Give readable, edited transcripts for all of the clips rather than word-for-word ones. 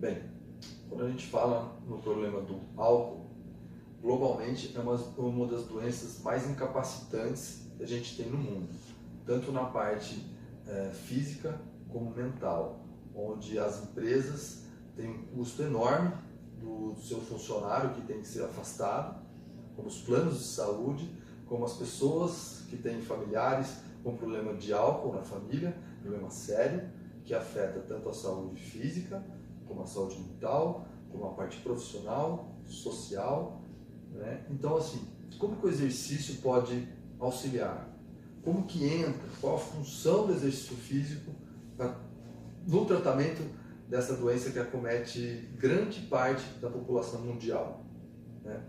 Bem, quando a gente fala no problema do álcool, globalmente é uma das doenças mais incapacitantes que a gente tem no mundo, tanto na parte física como mental, onde as empresas têm um custo enorme do seu funcionário que tem que ser afastado, como os planos de saúde, como as pessoas que têm familiares com problema de álcool na família, problema sério, que afeta tanto a saúde física, como a saúde mental, como a parte profissional, social, né? Então, assim, como que o exercício pode auxiliar? Como que entra? Qual a função do exercício físico no tratamento dessa doença que acomete grande parte da população mundial, né?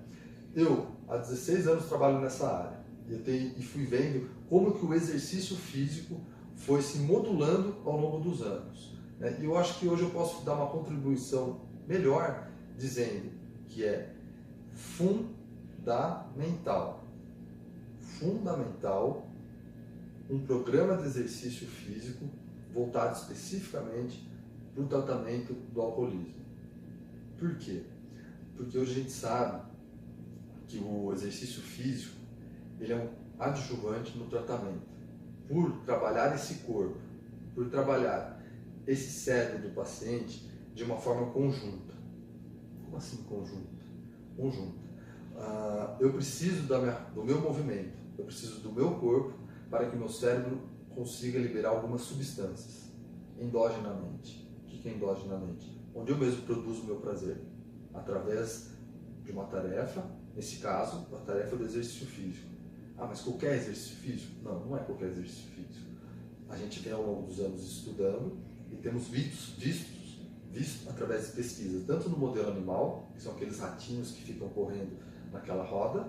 Eu, há 16 anos, trabalho nessa área e fui vendo como que o exercício físico foi se modulando ao longo dos anos, né? E eu acho que hoje eu posso dar uma contribuição melhor dizendo que é fundamental um programa de exercício físico voltado especificamente para o tratamento do alcoolismo. Por quê? Porque hoje a gente sabe que o exercício físico ele é um adjuvante no tratamento. Por trabalhar esse corpo, por trabalhar esse cérebro do paciente de uma forma conjunta. Como assim conjunta? Eu preciso do meu movimento, eu preciso do meu corpo para que meu cérebro consiga liberar algumas substâncias endogenamente. O que é endogenamente? Onde eu mesmo produzo o meu prazer, através de uma tarefa, nesse caso, a tarefa do exercício físico. Ah, mas qualquer exercício físico? Não, não é qualquer exercício físico. A gente vem ao longo dos anos estudando e temos visto através de pesquisas, tanto no modelo animal, que são aqueles ratinhos que ficam correndo naquela roda,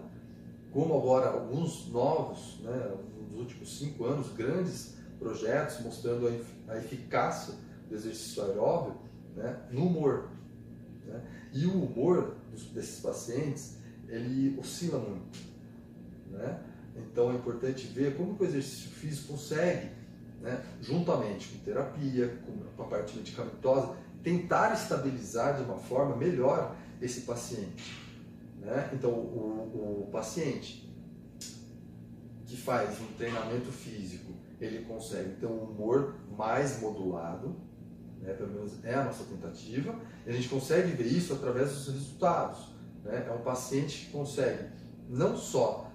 como agora alguns novos, né, nos últimos 5 anos, grandes projetos mostrando a eficácia do exercício aeróbio, né, no humor, né? E o humor desses pacientes, ele oscila muito, né? Então é importante ver como que o exercício físico consegue, né, juntamente com terapia, com a parte medicamentosa, tentar estabilizar de uma forma melhor esse paciente, né? Então o paciente que faz um treinamento físico, ele consegue ter um humor mais modulado, né? Pelo menos é a nossa tentativa, e a gente consegue ver isso através dos resultados, né? É um paciente que consegue não só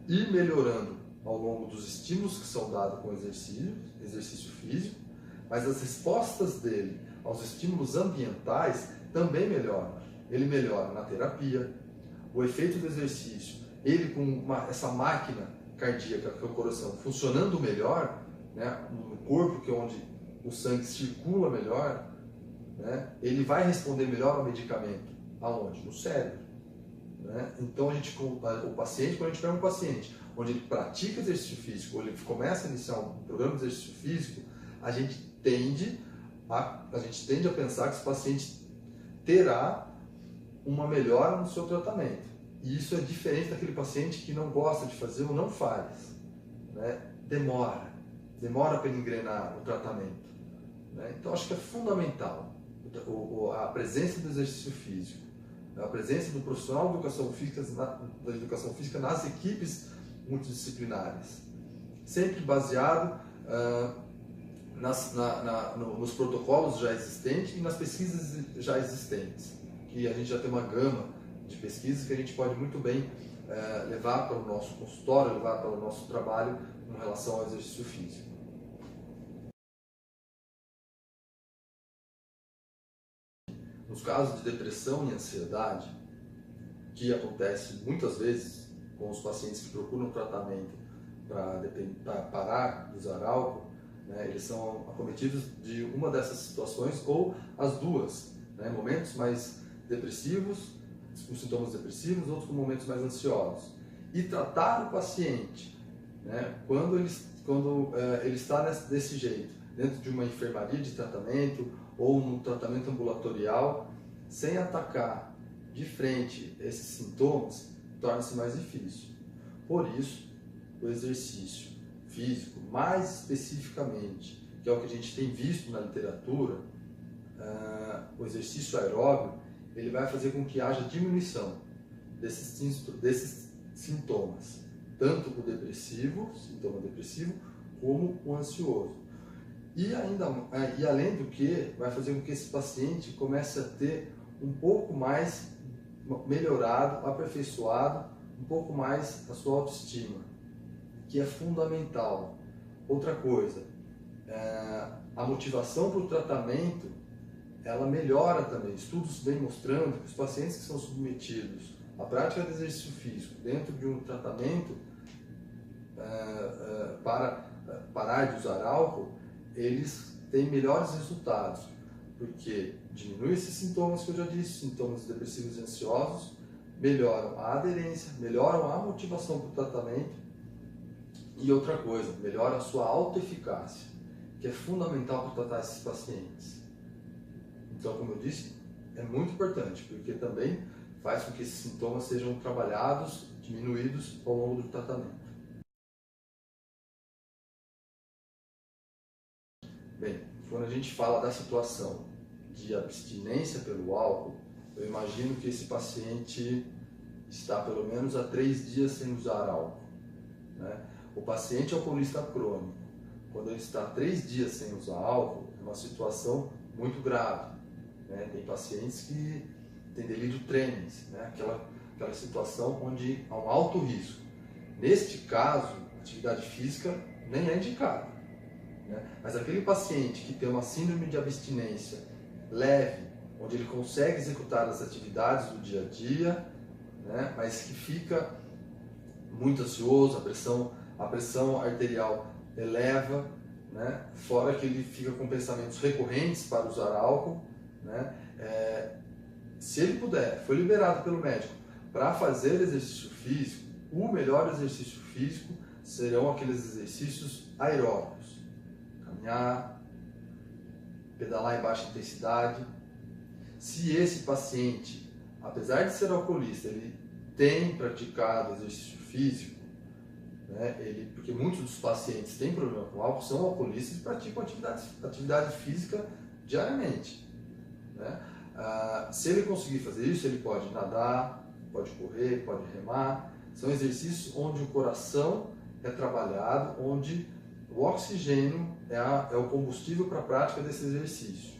ir melhorando ao longo dos estímulos que são dados com exercício físico, mas as respostas dele aos estímulos ambientais também melhoram. Ele melhora na terapia, o efeito do exercício, ele com essa máquina cardíaca, que é o coração, funcionando melhor, né, no corpo, que é onde o sangue circula melhor, né, ele vai responder melhor ao medicamento. Aonde? No cérebro. Né? Então, o paciente, quando a gente pega um paciente onde ele pratica exercício físico, ou ele começa a iniciar um programa de exercício físico, a gente tende a pensar que esse paciente terá uma melhora no seu tratamento. E isso é diferente daquele paciente que não gosta de fazer ou não faz, né? Demora para ele engrenar o tratamento, né? Então, acho que é fundamental a presença do exercício físico, a presença do profissional da educação física nas equipes multidisciplinares, sempre baseado nos protocolos já existentes e nas pesquisas já existentes, que a gente já tem uma gama de pesquisas que a gente pode muito bem levar para o nosso consultório, levar para o nosso trabalho com relação ao exercício físico. Nos casos de depressão e ansiedade, que acontece muitas vezes com os pacientes que procuram tratamento para parar de usar álcool, né, eles são acometidos de uma dessas situações ou as duas, né, momentos mais depressivos, com sintomas depressivos, outros com momentos mais ansiosos. E tratar o paciente, né, quando ele está desse jeito, dentro de uma enfermaria de tratamento ou num tratamento ambulatorial, sem atacar de frente esses sintomas, torna-se mais difícil. Por isso, o exercício físico, mais especificamente, que é o que a gente tem visto na literatura, o o exercício aeróbio, ele vai fazer com que haja diminuição desses sintomas, tanto o depressivo, sintoma depressivo, como o ansioso. E além do que, vai fazer com que esse paciente comece a ter um pouco mais melhorado, aperfeiçoado, um pouco mais a sua autoestima, que é fundamental. Outra coisa, a motivação para o tratamento, ela melhora também. Estudos vêm mostrando que os pacientes que são submetidos à prática de exercício físico dentro de um tratamento para parar de usar álcool, eles têm melhores resultados, porque diminui esses sintomas que eu já disse, sintomas depressivos e ansiosos, melhoram a aderência, melhoram a motivação para o tratamento e outra coisa, melhora a sua autoeficácia, que é fundamental para tratar esses pacientes. Então, como eu disse, é muito importante, porque também faz com que esses sintomas sejam trabalhados, diminuídos ao longo do tratamento. Bem, quando a gente fala da situação de abstinência pelo álcool, eu imagino que esse paciente está pelo menos há 3 dias sem usar álcool, né? O paciente alcoolista crônico, quando ele está 3 dias sem usar álcool, é uma situação muito grave, né? Tem pacientes que têm delírio tremens, né? Aquela situação onde há um alto risco. Neste caso, atividade física nem é indicada. Mas aquele paciente que tem uma síndrome de abstinência leve, onde ele consegue executar as atividades do dia a dia, né, mas que fica muito ansioso, a pressão arterial eleva, né, fora que ele fica com pensamentos recorrentes para usar álcool, né, se ele puder, foi liberado pelo médico para fazer exercício físico, o melhor exercício físico serão aqueles exercícios aeróbicos. Caminhar, pedalar em baixa intensidade. Se esse paciente, apesar de ser alcoolista, ele tem praticado exercício físico, né, porque muitos dos pacientes têm problema com álcool, são alcoolistas e praticam atividade física diariamente, né? Se ele conseguir fazer isso, ele pode nadar, pode correr, pode remar. São exercícios onde o coração é trabalhado, onde o oxigênio é o combustível para a prática desse exercício,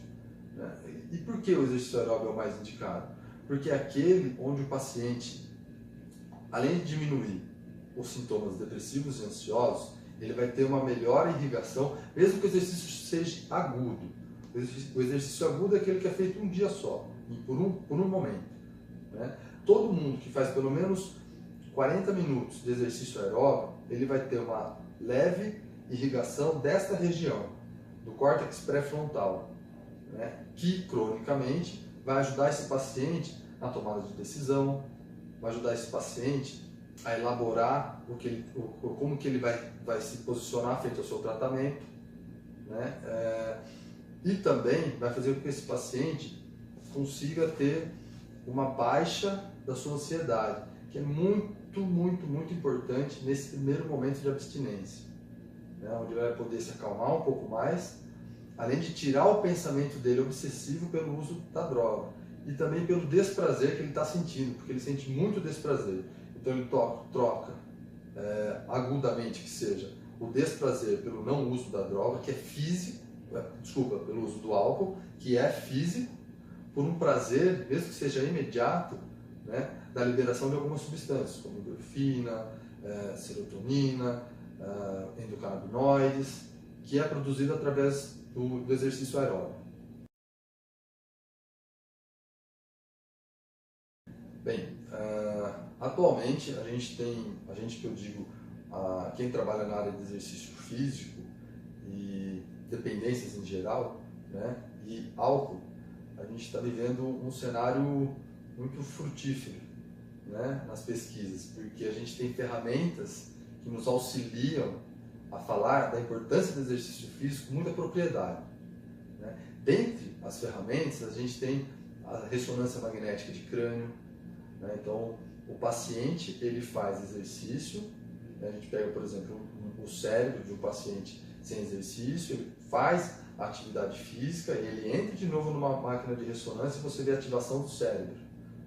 né? E por que o exercício aeróbio é o mais indicado? Porque é aquele onde o paciente, além de diminuir os sintomas depressivos e ansiosos, ele vai ter uma melhor irrigação, mesmo que o exercício seja agudo. O exercício agudo é aquele que é feito um dia só, por um momento, né? Todo mundo que faz pelo menos 40 minutos de exercício aeróbio, ele vai ter uma leve irrigação desta região, do córtex pré-frontal, né, que cronicamente vai ajudar esse paciente na tomada de decisão, vai ajudar esse paciente a elaborar como que ele vai se posicionar frente ao seu tratamento, né, e também vai fazer com que esse paciente consiga ter uma baixa da sua ansiedade, que é muito, muito, muito importante nesse primeiro momento de abstinência, né, onde ele vai poder se acalmar um pouco mais, além de tirar o pensamento dele obsessivo pelo uso da droga e também pelo desprazer que ele está sentindo, porque ele sente muito desprazer. Então ele troca agudamente, que seja, o desprazer pelo não uso da droga, que é físico, pelo uso do álcool, que é físico, por um prazer, mesmo que seja imediato, né, da liberação de algumas substâncias, como endorfina, serotonina, endocannabinoides, que é produzido através do exercício aeróbico. Bem, atualmente a gente que eu digo, quem trabalha na área de exercício físico e dependências em geral, né, e álcool, a gente está vivendo um cenário muito frutífero, né, nas pesquisas, porque a gente tem ferramentas que nos auxiliam a falar da importância do exercício físico com muita propriedade, né? Dentre as ferramentas, a gente tem a ressonância magnética de crânio, né? Então, o paciente ele faz exercício, né? A gente pega, por exemplo, o cérebro de um paciente sem exercício, ele faz atividade física, ele entra de novo numa máquina de ressonância e você vê a ativação do cérebro,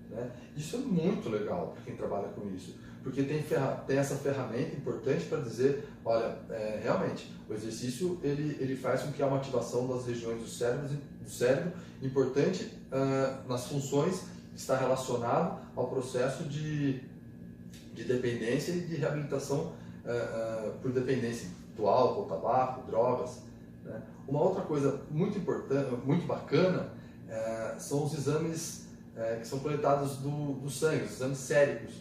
né? Isso é muito legal para quem trabalha com isso, porque tem essa ferramenta importante para dizer, olha, realmente, o exercício ele faz com que há uma ativação das regiões do cérebro importante nas funções que está relacionado ao processo de dependência e de reabilitação por dependência do álcool, tabaco, drogas, né? Uma outra coisa muito importante, muito bacana, são os exames que são coletados do sangue, os exames séricos,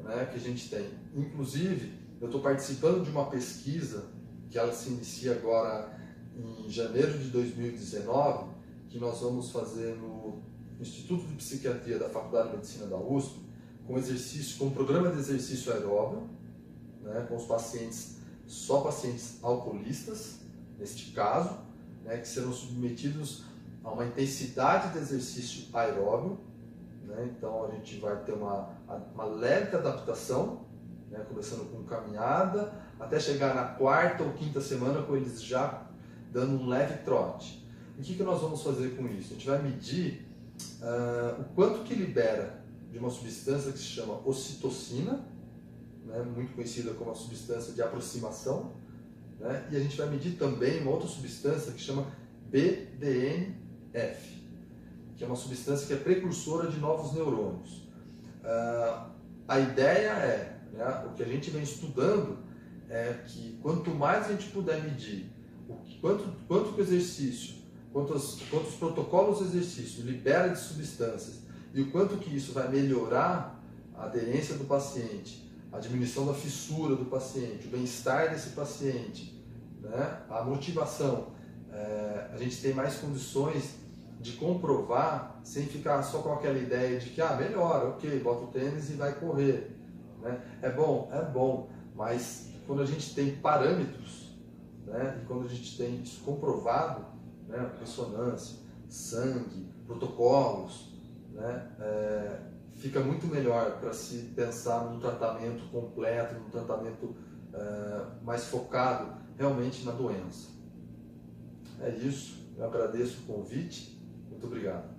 né, que a gente tem. Inclusive, eu estou participando de uma pesquisa que ela se inicia agora em janeiro de 2019, que nós vamos fazer no Instituto de Psiquiatria da Faculdade de Medicina da USP, com um programa de exercício aeróbio, né, com os pacientes, só pacientes alcoolistas, neste caso, né, que serão submetidos a uma intensidade de exercício aeróbio, né? Então a gente vai ter uma leve adaptação, né, começando com caminhada, até chegar na 4ª ou 5ª semana com eles já dando um leve trote. E o que nós vamos fazer com isso? A gente vai medir o quanto que libera de uma substância que se chama ocitocina, né, muito conhecida como a substância de aproximação, né, e a gente vai medir também uma outra substância que chama BDNF, que é uma substância que é precursora de novos neurônios. A ideia né, o que a gente vem estudando é que quanto mais a gente puder medir quanto que o exercício, quantos protocolos de exercício libera de substâncias e o quanto que isso vai melhorar a aderência do paciente, a diminuição da fissura do paciente, o bem-estar desse paciente, né, a motivação, a gente tem mais condições de comprovar sem ficar só com aquela ideia de que melhora, ok, bota o tênis e vai correr, né? É bom, mas quando a gente tem parâmetros, né, e quando a gente tem isso comprovado, né, ressonância, sangue, protocolos, né, fica muito melhor para se pensar num tratamento completo, num tratamento mais focado realmente na doença. É isso, eu agradeço o convite, muito obrigado.